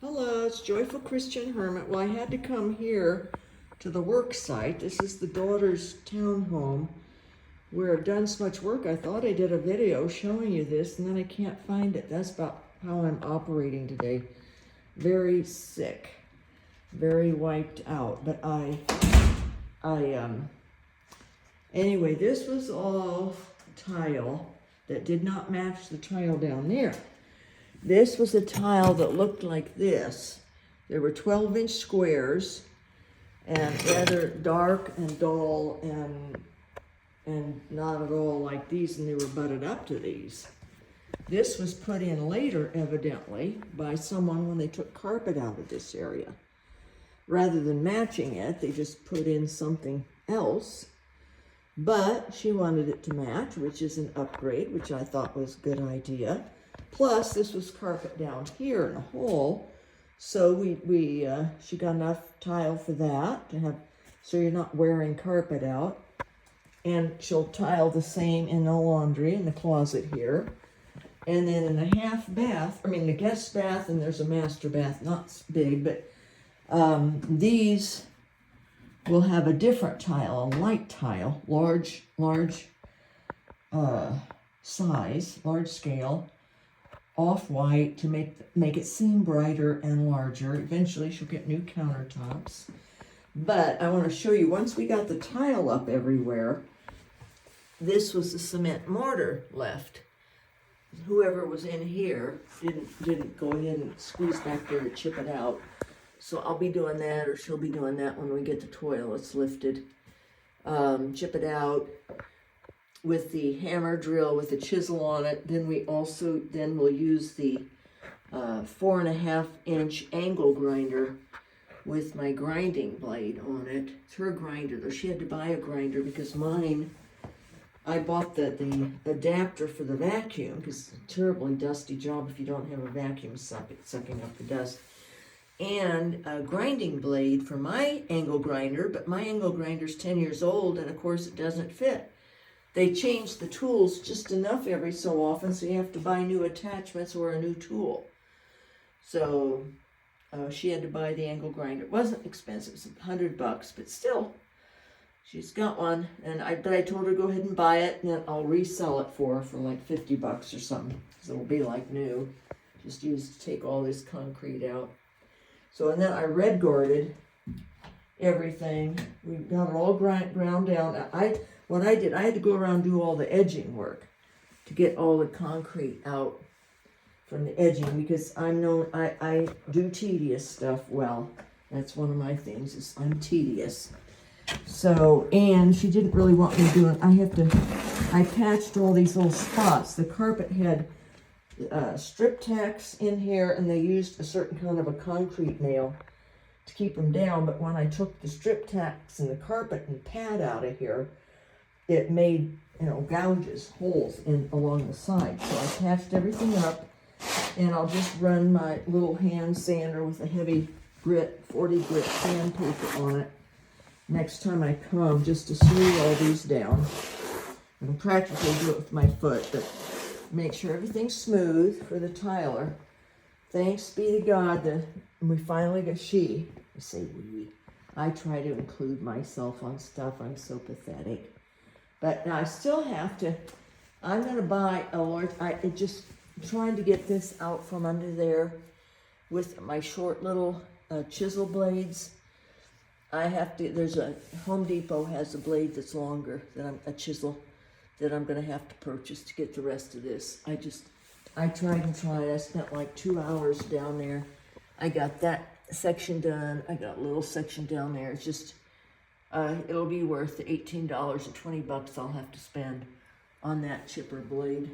Hello, it's Joyful Christian Hermit. Well, I had to come here to the work site. This is the daughter's townhome where I've done so much work. I thought I did a video showing you this, and then I can't find it. That's about how I'm operating today. Very sick, very wiped out. But anyway, this was all tile that did not match the tile down there. This was a tile that looked like this. There were 12-inch squares and rather dark and dull and not at all like these, and they were butted up to these. This was put in later, evidently, by someone when they took carpet out of this area. Rather than matching it, they just put in something else. But she wanted it to match, which is an upgrade, which I thought was a good idea. Plus, this was carpet down here in a hole, so she got enough tile for that to have, so you're not wearing carpet out. And she'll tile the same in the laundry in the closet here, and then in the the guest bath, and there's a master bath, not big, but these will have a different tile, a light tile, large size, large scale. Off-white to make it seem brighter and larger. Eventually she'll get new countertops. But I want to show you, once we got the tile up everywhere, this was the cement mortar left. Whoever was in here didn't go ahead and squeeze back there to chip it out. So I'll be doing that, or she'll be doing that when we get the toilets lifted. Chip it out with the hammer drill with the chisel on it. Then we'll use the 4.5-inch angle grinder with my grinding blade on it. It's her grinder though. She had to buy a grinder because mine, I bought the adapter for the vacuum because it's a terribly dusty job if you don't have a vacuum sucking up the dust. And a grinding blade for my angle grinder, but my angle grinder's 10 years old and of course it doesn't fit. They change the tools just enough every so often, so you have to buy new attachments or a new tool. So she had to buy the angle grinder. It wasn't expensive, it was $100, but still, she's got one. And I told her go ahead and buy it, and then I'll resell it for her for like $50 or something, because it'll be like new. Just used to take all this concrete out. So, and then I red guarded everything. We got it all ground down. What I did, I had to go around and do all the edging work to get all the concrete out from the edging, because I do tedious stuff well. That's one of my things, is I'm tedious. So, and she didn't really want me doing, I patched all these little spots. The carpet had strip tacks in here, and they used a certain kind of a concrete nail to keep them down. But when I took the strip tacks and the carpet and pad out of here, it made, gouges, holes along the side. So I patched everything up, and I'll just run my little hand sander with a heavy grit, 40 grit sandpaper on it next time I come, just to smooth all these down. And practically do it with my foot, but make sure everything's smooth for the tiler. Thanks be to God that we finally got I try to include myself on stuff. I'm so pathetic. But now I still have to, I'm going to buy a large, just trying to get this out from under there with my short little chisel blades. There's a, Home Depot has a blade that's longer than a chisel that I'm going to have to purchase to get the rest of this. I tried and tried. I spent like 2 hours down there. I got that section done. I got a little section down there. It's just, it'll be worth the $18 or $20 I'll have to spend on that chipper blade.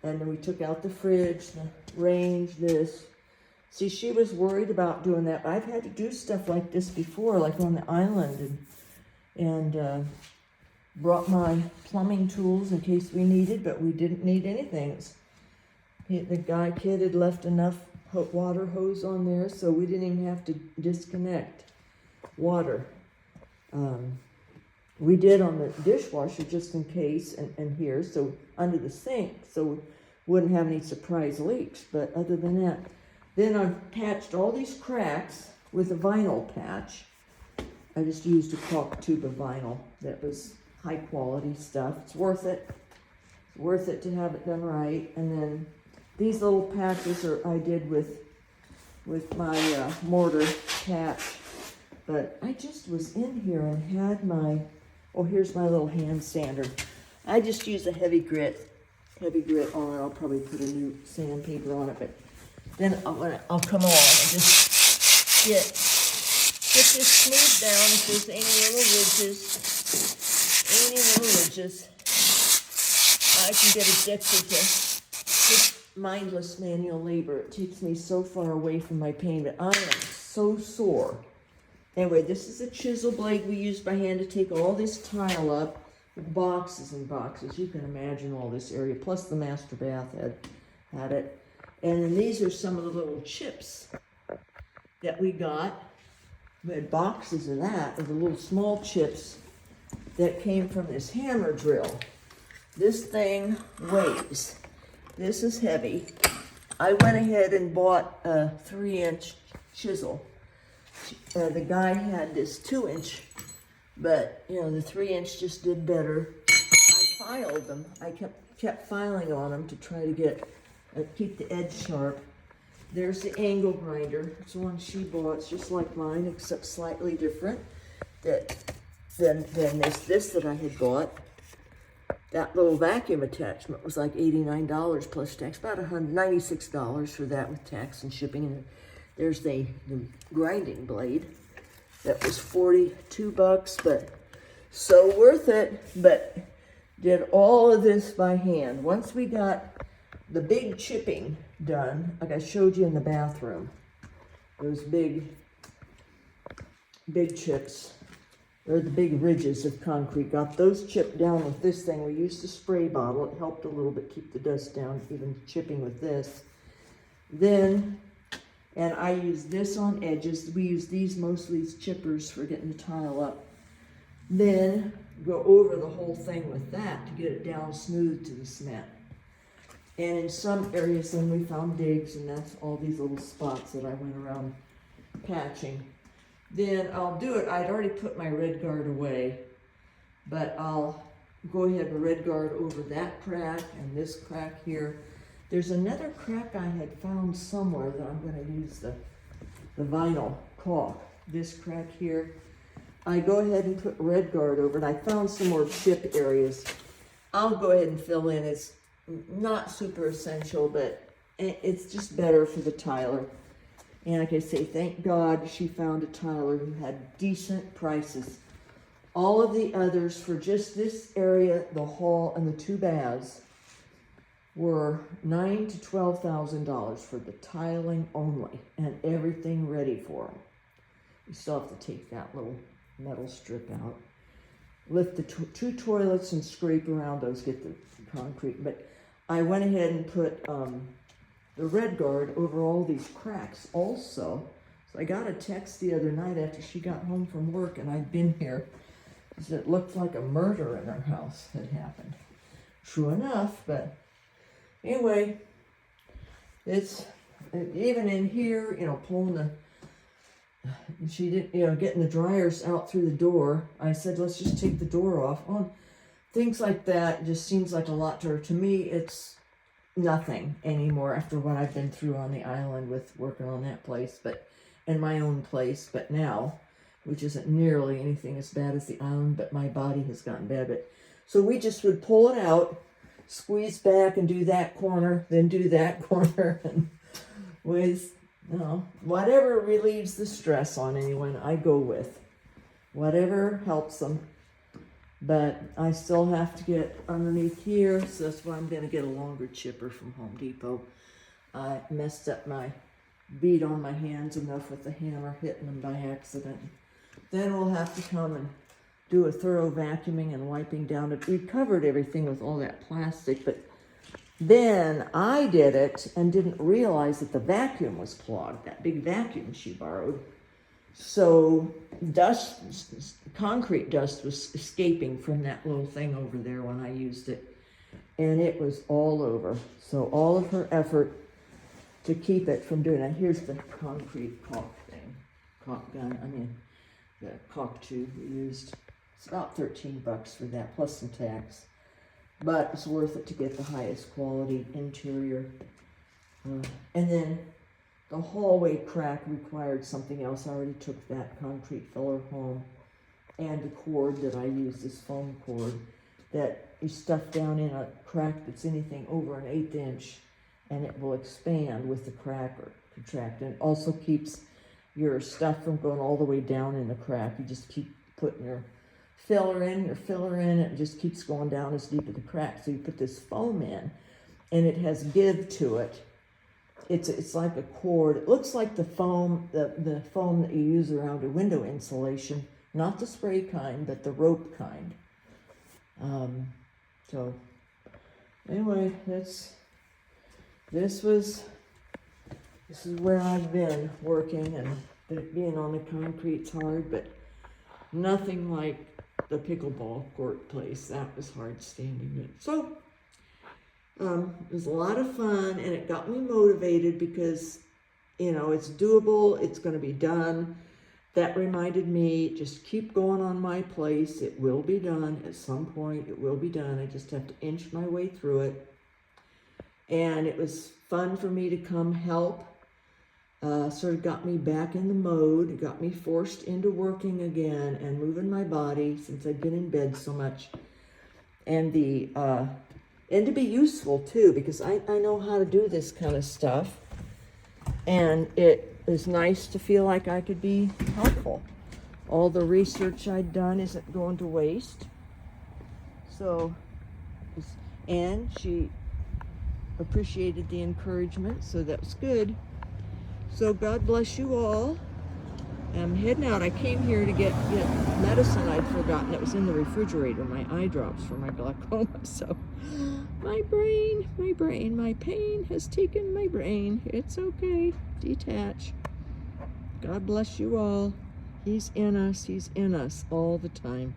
And then we took out the fridge, the range, this. See, she was worried about doing that, but I've had to do stuff like this before, like on the island, and brought my plumbing tools in case we needed, but we didn't need anything. The kid had left enough water hose on there, so we didn't even have to disconnect water. We did on the dishwasher just in case, and here, so under the sink, so we wouldn't have any surprise leaks. But other than that, Then I've patched all these cracks with a vinyl patch. I just used a caulk tube of vinyl that was high quality stuff. It's worth it. It's worth it to have it done right. And then these little patches I did with my mortar patch. But I just was in here and had oh, here's my little hand sander. I just use a heavy grit on it. I'll probably put a new sandpaper on it, but then I'll come along and just get this smoothed down. If there's any little ridges, I can get addicted to this mindless manual labor. It takes me so far away from my pain, but I am so sore. Anyway, this is a chisel blade we used by hand to take all this tile up. Boxes and boxes. You can imagine all this area. Plus the master bath had it. And then these are some of the little chips that we got. We had boxes of that, of the little small chips that came from this hammer drill. This thing weighs. This is heavy. I went ahead and bought a 3-inch chisel. The guy had this 2-inch, but you know, the 3-inch just did better. I filed them. I kept filing on them to try to keep the edge sharp. There's the angle grinder. It's the one she bought. It's just like mine, except slightly different than this that I had bought. That little vacuum attachment was like $89 plus tax, about $96 for that with tax and shipping. And there's the grinding blade. That was $42, but so worth it. But did all of this by hand. Once we got the big chipping done, like I showed you in the bathroom, those big chips, or the big ridges of concrete, got those chipped down with this thing. We used a spray bottle. It helped a little bit keep the dust down, even chipping with this. Then, and I use this on edges. We use mostly these chippers for getting the tile up. Then go over the whole thing with that to get it down smooth to the cement. And in some areas then we found digs, and that's all these little spots that I went around patching. Then I'll do it. I'd already put my red guard away, but I'll go ahead and red guard over that crack and this crack here. There's another crack I had found somewhere that I'm going to use the vinyl caulk. This crack here, I go ahead and put red guard over it. I found some more chip areas. I'll go ahead and fill in. It's not super essential, but it's just better for the tiler. And like I say, thank God she found a tiler who had decent prices. All of the others for just this area, the hall and the 2 baths, were $9,000 to $12,000 for the tiling only, and everything ready for them. You still have to take that little metal strip out, lift the 2 toilets and scrape around those, get the concrete. But I went ahead and put the red guard over all these cracks also. So I got a text the other night after she got home from work, and I'd been here, because it looked like a murder in her house had happened. True enough, but anyway, it's even in here, you know, pulling she didn't, you know, getting the dryers out through the door. I said, let's just take the door off. Oh, things like that just seems like a lot to her. To me, it's nothing anymore after what I've been through on the island with working on that place, but in my own place. But now, which isn't nearly anything as bad as the island, but my body has gotten bad. But so we just would pull it out, squeeze back and do that corner, then do that corner, and with, you know, whatever relieves the stress on anyone, I go with. Whatever helps them. But I still have to get underneath here, so that's why I'm going to get a longer chipper from Home Depot. I messed up my bead on my hands enough with the hammer, hitting them by accident. Then we'll have to come and do a thorough vacuuming and wiping down it. We covered everything with all that plastic, but then I did it and didn't realize that the vacuum was clogged, that big vacuum she borrowed. So dust, concrete dust was escaping from that little thing over there when I used it, and it was all over. So all of her effort to keep it from doing it. Here's the concrete caulk thing, caulk gun, the caulk tube we used. It's about $13 for that, plus some tax. But it's worth it to get the highest quality interior. And then the hallway crack required something else. I already took that concrete filler home. And the cord that I use, this foam cord, that you stuff down in a crack that's anything over an 1/8 inch, and it will expand with the crack or contract. And it also keeps your stuff from going all the way down in the crack. You just keep putting your filler in, and it just keeps going down as deep as the crack. So you put this foam in, and it has give to it. It's like a cord. It looks like the foam, the foam that you use around a window insulation, not the spray kind, but the rope kind. So anyway, this is where I've been working, and being on the concrete's hard, but nothing like the pickleball court place. That was hard standing it. So it was a lot of fun, and it got me motivated because, you know, it's doable, it's going to be done. That reminded me, just keep going on my place. It will be done at some point. It will be done. I just have to inch my way through it. And it was fun for me to come help. Sort of got me back in the mode. It got me forced into working again and moving my body since I'd been in bed so much. And and to be useful too, because I know how to do this kind of stuff. And it is nice to feel like I could be helpful. All the research I'd done isn't going to waste. So, and she appreciated the encouragement, so that was good. So God bless you all. I'm heading out. I came here to get medicine I'd forgotten. It was in the refrigerator, my eye drops for my glaucoma. So my pain has taken my brain. It's okay. Detach. God bless you all. He's in us all the time.